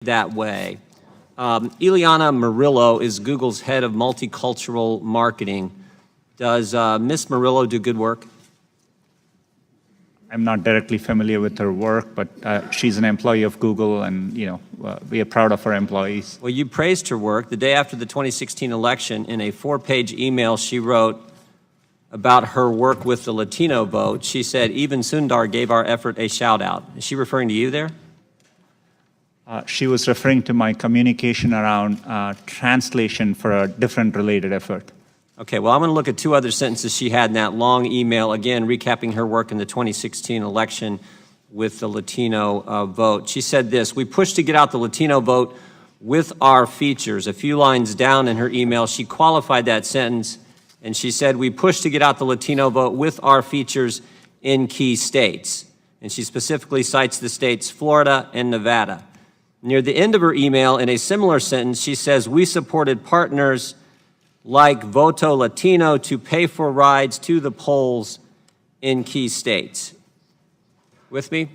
that way. Ileana Murillo is Google's head of multicultural marketing. Does Ms. Murillo do good work? I'm not directly familiar with her work, but she's an employee of Google, and we are proud of our employees. Well, you praised her work. The day after the 2016 election, in a 4-page email she wrote about her work with the Latino vote, she said, "Even Sundar gave our effort a shout out." Is she referring to you there? She was referring to my communication around translation for a different related effort. Okay, well, I'm going to look at 2 other sentences she had in that long email, again, recapping her work in the 2016 election with the Latino vote. She said this: "We pushed to get out the Latino vote with our features." A few lines down in her email, she qualified that sentence, and she said, "We pushed to get out the Latino vote with our features in key states." And she specifically cites the states Florida and Nevada. Near the end of her email, in a similar sentence, she says, "We supported partners like Voto Latino to pay for rides to the polls in key states." With me?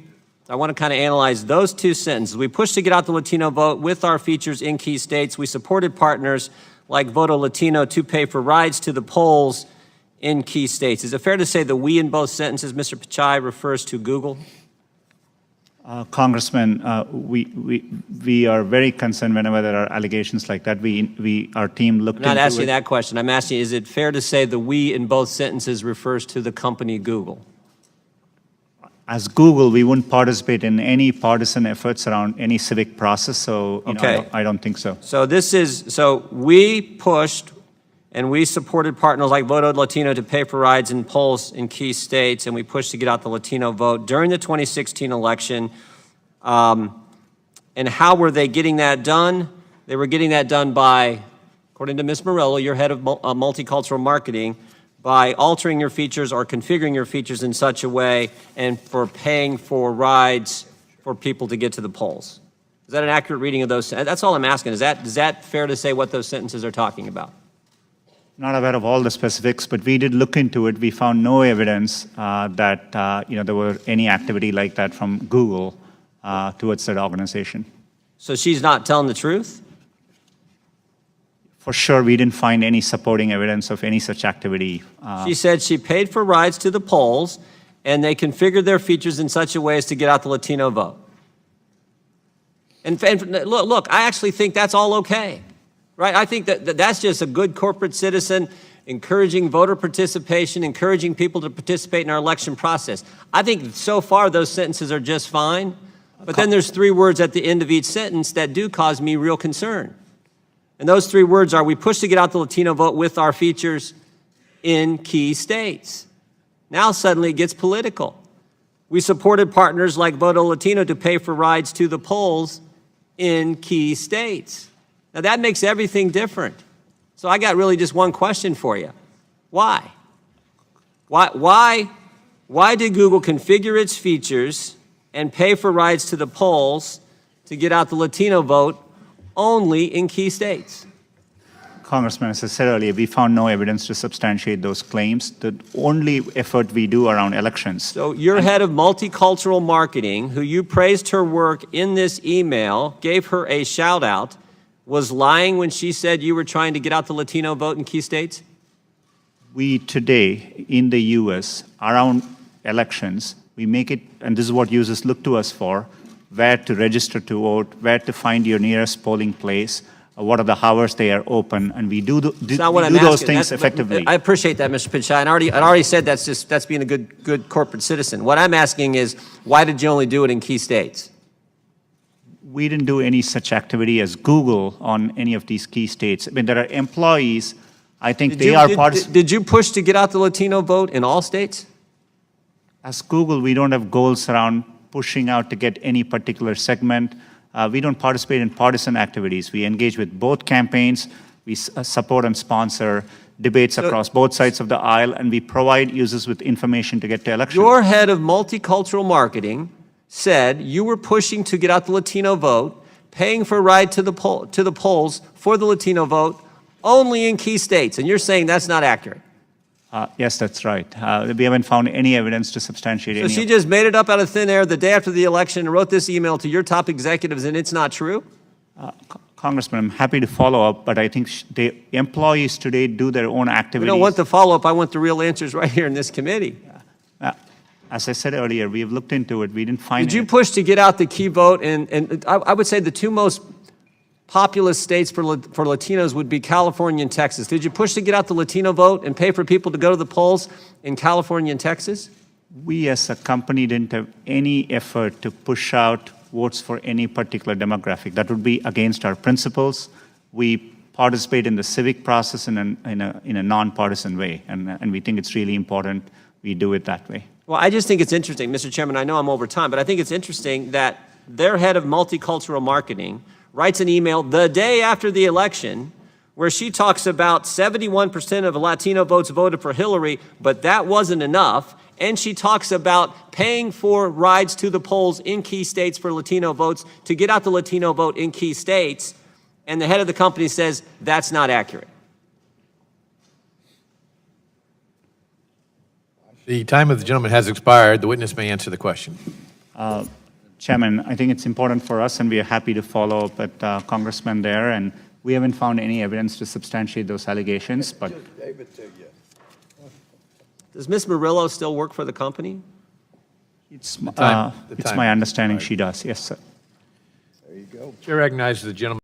I want to kind of analyze those 2 sentences. We pushed to get out the Latino vote with our features in key states. We supported partners like Voto Latino to pay for rides to the polls in key states. Is it fair to say the "we" in both sentences, Mr. Pichai, refers to Google? Congressman, we are very concerned whenever there are allegations like that. Our team looked into it. I'm not asking that question. I'm asking, is it fair to say the "we" in both sentences refers to the company Google? As Google, we wouldn't participate in any partisan efforts around any civic process, so I don't think so. So we pushed and we supported partners like Voto Latino to pay for rides in polls in key states, and we pushed to get out the Latino vote during the 2016 election. And how were they getting that done? They were getting that done by, according to Ms. Murillo, your head of multicultural marketing, by altering your features or configuring your features in such a way and for paying for rides for people to get to the polls. Is that an accurate reading of those? That's all I'm asking. Is that fair to say what those sentences are talking about? Not aware of all the specifics, but we did look into it. We found no evidence that there were any activity like that from Google towards that organization. So she's not telling the truth? For sure, we didn't find any supporting evidence of any such activity. She said she paid for rides to the polls, and they configured their features in such a way as to get out the Latino vote. And look, I actually think that's all okay. Right? I think that's just a good corporate citizen encouraging voter participation, encouraging people to participate in our election process. I think so far those sentences are just fine, but then there's 3 words at the end of each sentence that do cause me real concern. And those 3 words are: we push to get out the Latino vote with our features in key states. Now suddenly it gets political. We supported partners like Voto Latino to pay for rides to the polls in key states. Now that makes everything different. So I got really just one question for you. Why? Why did Google configure its features and pay for rides to the polls to get out the Latino vote only in key states? Congressman, as I said earlier, we found no evidence to substantiate those claims. The only effort we do around elections. So your head of multicultural marketing, who you praised her work in this email, gave her a shout out, was lying when she said you were trying to get out the Latino vote in key states? We today, in the U.S., around elections, we make it, and this is what users look to us for, where to register to vote, where to find your nearest polling place, what are the hours they are open, and we do those things effectively. I appreciate that, Mr. Pichai, and I already said that's being a good corporate citizen. What I'm asking is, why did you only do it in key states? We didn't do any such activity as Google on any of these key states. I mean, there are employees, I think Did you push to get out the Latino vote in all states? As Google, we don't have goals around pushing out to get any particular segment. We don't participate in partisan activities. We engage with both campaigns. We support and sponsor debates across both sides of the aisle, and we provide users with information to get to elections. Your head of multicultural marketing said you were pushing to get out the Latino vote, paying for a ride to the polls for the Latino vote only in key states, and you're saying that's not accurate. Yes, that's right. We haven't found any evidence to substantiate any. So she just made it up out of thin air the day after the election and wrote this email to your top executives, and it's not true? Congressman, I'm happy to follow up, but I think the employees today do their own We activities. don't want the follow-up. I want the real answers right here in this committee. As I said earlier, we have looked into it. We didn't find Did you it. push to get out the key vote? And I would say the two most populous states for Latinos would be California and Texas. Did you push to get out the Latino vote and pay for people to go to the polls in California and Texas? We as a company didn't have any effort to push out votes for any particular demographic. That would be against our principles. We participate in the civic process in a nonpartisan way, and we think it's really important we do it that way. Well, I just think it's interesting, Mr. Chairman, I know I'm over time, but I think it's interesting that their head of multicultural marketing writes an email the day after the election where she talks about 71% of Latino votes voted for Hillary, but that wasn't enough. And she talks about paying for rides to the polls in key states for Latino votes to get out the Latino vote in key states. And the head of the company says that's not accurate. The time of the gentleman has expired. The witness may answer the question. Chairman, I think it's important for us, and we are happy to follow up with Congressman there, and we haven't found any evidence to substantiate those allegations, but Does Ms. Murillo still work for the company? it's time my understanding expired. she does. Yes, sir. Chair recognizes the gentleman.